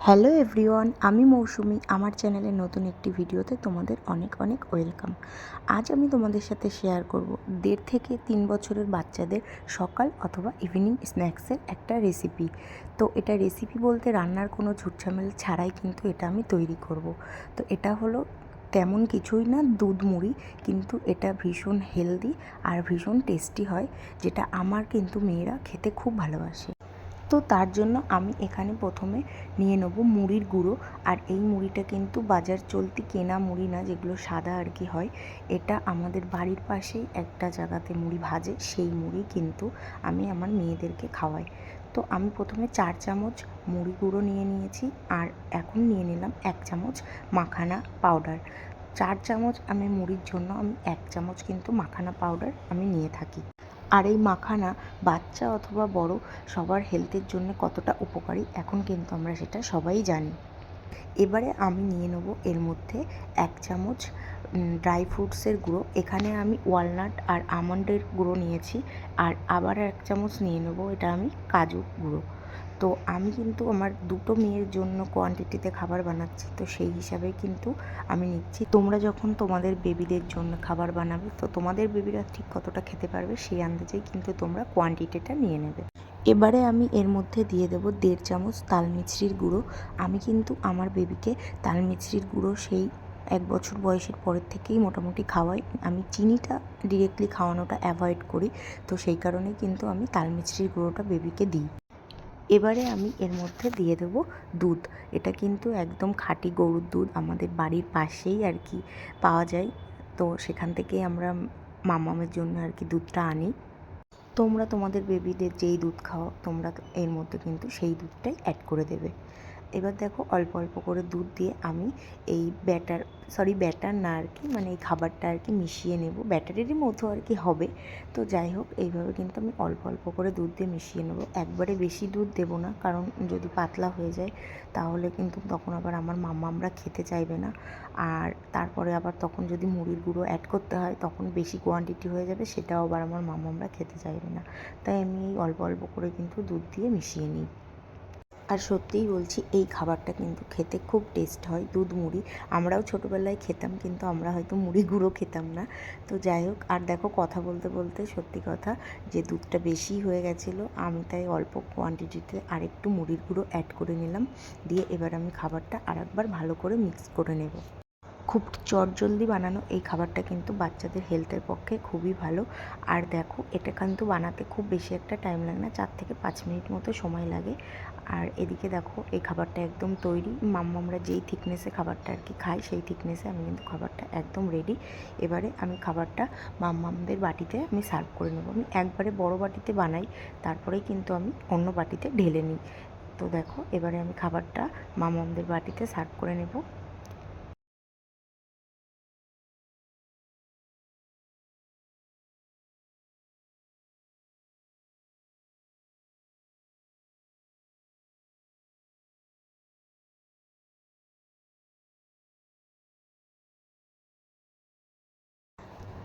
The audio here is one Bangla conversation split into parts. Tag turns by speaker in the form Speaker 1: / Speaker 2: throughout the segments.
Speaker 1: হ্যালো এভরিওয়ান, আমি মৌসুমি। আমার চ্যানেলের নতুন একটি ভিডিওতে তোমাদের অনেক অনেক ওয়েলকাম। আজ আমি তোমাদের সাথে শেয়ার করব 1.5 থেকে 3 বছরের বাচ্চাদের সকাল অথবা ইভিনিং স্ন্যাক্সের একটা রেসিপি। তো এটা রেসিপি বলতে রান্নার কোনো ঝুটঝামেলা ছাড়াই কিন্তু এটা আমি তৈরি করব। তো এটা হলো তেমন কিছুই না, দুধ মুড়ি, কিন্তু এটা ভীষণ হেলদি আর ভীষণ টেস্টি হয়, যেটা আমার কিন্তু মেয়েরা খেতে খুব ভালোবাসে। তো তার জন্য আমি এখানে প্রথমে নিয়ে নেব মুড়ির গুঁড়ো। আর এই মুড়িটা কিন্তু বাজার চলতি কেনা মুড়ি না, যেগুলো সাদা আর কি হয়। এটা আমাদের বাড়ির পাশেই একটা জায়গাতে মুড়ি ভাজে, সেই মুড়ি কিন্তু আমি আমার মেয়েদেরকে খাওয়াই। তো আমি প্রথমে 4 চামচ মুড়ি গুঁড়ো নিয়ে নিয়েছি, আর এখন নিয়ে নিলাম 1 চামচ মাখানা পাউডার। 4 চামচ আমি মুড়ির জন্য আমি 1 চামচ কিন্তু মাখানা পাউডার আমি নিয়ে থাকি। আর এই মাখানা বাচ্চা অথবা বড় সবার হেলথের জন্য কতটা উপকারী এখন কিন্তু আমরা সেটা সবাই জানি। এবারে আমি নিয়ে নেব এর মধ্যে 1 চামচ ড্রাই ফ্রুটসের গুঁড়ো। এখানে আমি ওয়ালনাট আর আমন্ডের গুঁড়ো নিয়েছি। আর আবার 1 চামচ নিয়ে নেব এটা আমি কাজু গুঁড়ো। তো আমি কিন্তু আমার দুটো মেয়ের জন্য কোয়ান্টিটিতে খাবার বানাচ্ছি, তো সেই হিসাবে কিন্তু আমি নিচ্ছি। তোমরা যখন তোমাদের বেবিদের জন্য খাবার বানাবে, তো তোমাদের বেবিরা ঠিক কতটা খেতে পারবে সেই আন্দাজেই কিন্তু তোমরা কোয়ান্টিটিটা নিয়ে নেবে। এবারে আমি এর মধ্যে দিয়ে দেবো 1.5 চামচ তাল মিছরির গুঁড়ো। আমি কিন্তু আমার বেবিকে তাল মিছরির গুঁড়ো সেই 1 বছর বয়সের পরের থেকেই মোটামুটি খাওয়াই। আমি চিনিটা ডিরেক্টলি খাওয়ানোটা অ্যাভয়েড করি, তো সেই কারণেই কিন্তু আমি তাল মিছরির গুঁড়োটা বেবিকে দিই। এবারে আমি এর মধ্যে দিয়ে দেবো দুধ। এটা কিন্তু একদম খাঁটি গরুর দুধ, আমাদের বাড়ির পাশেই আর কি পাওয়া যায়। তো সেখান থেকেই আমরা মামামের জন্য আর কি দুধটা আনি। তোমরা তোমাদের বেবিদের যেই দুধ খাওয়াও, তোমরা এর মধ্যে কিন্তু সেই দুধটাই অ্যাড করে দেবে। এবার দেখো অল্প অল্প করে দুধ দিয়ে আমি এই ব্যাটার না আর কি, মানে এই খাবারটা আর কি মিশিয়ে নেব। ব্যাটারেরই মতো আর কি হবে। তো যাই হোক, এইভাবে কিন্তু আমি অল্প অল্প করে দুধ দিয়ে মিশিয়ে নেব। একবারে বেশি দুধ দেবো না, কারণ যদি পাতলা হয়ে যায় তাহলে কিন্তু তখন আবার আমার মাম্মামরা খেতে চাইবে না। আর তারপরে আবার তখন যদি মুড়ির গুঁড়ো অ্যাড করতে হয় তখন বেশি কোয়ান্টিটি হয়ে যাবে, সেটাও আবার আমার মাম্মামরা খেতে চাইবে না। তাই আমি এই অল্প অল্প করে কিন্তু দুধ দিয়ে মিশিয়ে নিই। আর সত্যিই বলছি, এই খাবারটা কিন্তু খেতে খুব টেস্ট হয়, দুধ মুড়ি। আমরাও ছোটোবেলায় খেতাম, কিন্তু আমরা হয়তো মুড়ি গুঁড়ো খেতাম না। তো যাই হোক, আর দেখো কথা বলতে বলতে সত্যি কথা যে দুধটা বেশি হয়ে গেছিলো, আমি তাই অল্প কোয়ান্টিটিতে আরেকটু মুড়ির গুঁড়ো অ্যাড করে নিলাম। দিয়ে এবার আমি খাবারটা আরেকবার ভালো করে মিক্স করে নেব। খুব চটজলদি বানানো এই খাবারটা কিন্তু বাচ্চাদের হেলথের পক্ষে খুবই ভালো। আর দেখো, এটা কিন্তু বানাতে খুব বেশি একটা টাইম লাগে না, 4 থেকে 5 মিনিট মতো সময় লাগে। আর এদিকে দেখো এই খাবারটা একদম তৈরি। মাম্মামরা যেই থিকনেসে খাবারটা আর কি খায়, সেই থিকনেসে আমি কিন্তু খাবারটা একদম রেডি। এবারে আমি খাবারটা মাম্মামদের বাটিতে আমি সার্ভ করে নেবো। আমি একবারে বড় বাটিতে বানাই, তারপরেই কিন্তু আমি অন্য বাটিতে ঢেলে নিই। তো দেখো এবারে আমি খাবারটা মাম্মামদের বাটিতে সার্ভ করে নেব।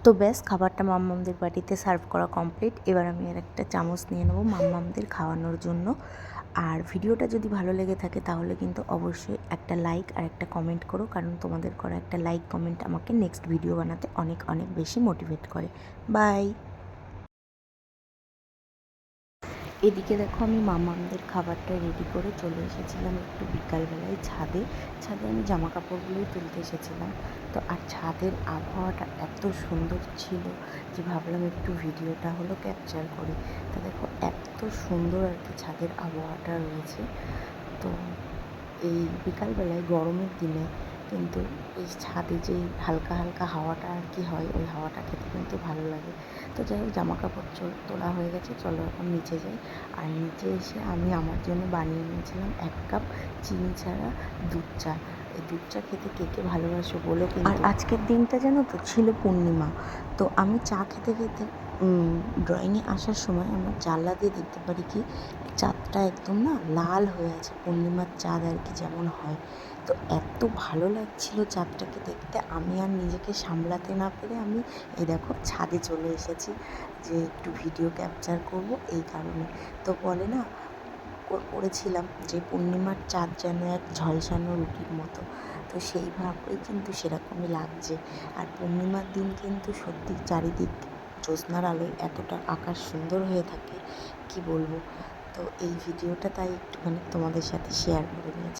Speaker 1: তো ব্যাস, খাবারটা মাম্মামদের বাটিতে সার্ভ করা কমপ্লিট। এবার আমি আর একটা চামচ নিয়ে নেবো মাম্মামদের খাওয়ানোর জন্য। আর ভিডিওটা যদি ভালো লেগে থাকে তাহলে কিন্তু অবশ্যই একটা লাইক আর একটা কমেন্ট করো, কারণ তোমাদের করা একটা লাইক কমেন্ট আমাকে নেক্সট ভিডিও বানাতে অনেক অনেক বেশি মোটিভেট করে। বাই। এদিকে দেখো, আমি মামামদের খাবারটা রেডি করে চলে এসেছিলাম একটু বিকালবেলায় ছাদে। ছাদে আমি জামা কাপড়গুলোই তুলতে এসেছিলাম। তো আর ছাদের আবহাওয়াটা এত সুন্দর ছিল যে ভাবলাম একটু ভিডিওটা হলো ক্যাপচার করি। তো দেখো এত সুন্দর আর কি ছাদের আবহাওয়াটা রয়েছে। তো এই বিকালবেলায় গরমের দিনে কিন্তু এই ছাদে যে হালকা হালকা হাওয়াটা আর কি হয়, ওই হাওয়াটা খেতে কিন্তু ভালো লাগে। তো যাই হোক, জামা কাপড় তোলা হয়ে গেছে, চলো এখন নিচে যাই। আর নিচে এসে আমি আমার জন্য বানিয়ে নিয়েছিলাম 1 কাপ চিনি ছাড়া দুধ চা। এই দুধ চা খেতে কে কে ভালোবাসো বলো কিন্তু। আর আজকের দিনটা জানো তো ছিল পূর্ণিমা। তো আমি চা খেতে খেতে ড্রয়িংয়ে আসার সময় আমার জানলা দিয়ে দেখতে পারি কি চাঁদটা একদম না লাল হয়ে আছে, পূর্ণিমার চাঁদ আর কি যেমন হয়। তো এত ভালো লাগছিল চাঁদটাকে দেখতে, আমি আর নিজেকে সামলাতে না পেরে আমি এই দেখো ছাদে চলে এসেছি যে একটু ভিডিও ক্যাপচার করব এই কারণে। তো বলে না, করেছিলাম যে পূর্ণিমার চাঁদ যেন এক ঝলসানো রুটির মতো, তো সেইভাবেই কিন্তু সেরকমই লাগছে। আর পূর্ণিমার দিন কিন্তু সত্যি চারিদিক জ্যোৎস্নার আলোয় এতটা আকাশ সুন্দর হয়ে থাকে কি বলবো। তো এই ভিডিওটা তাই একটুখানি তোমাদের সাথে শেয়ার করে নিয়েছি।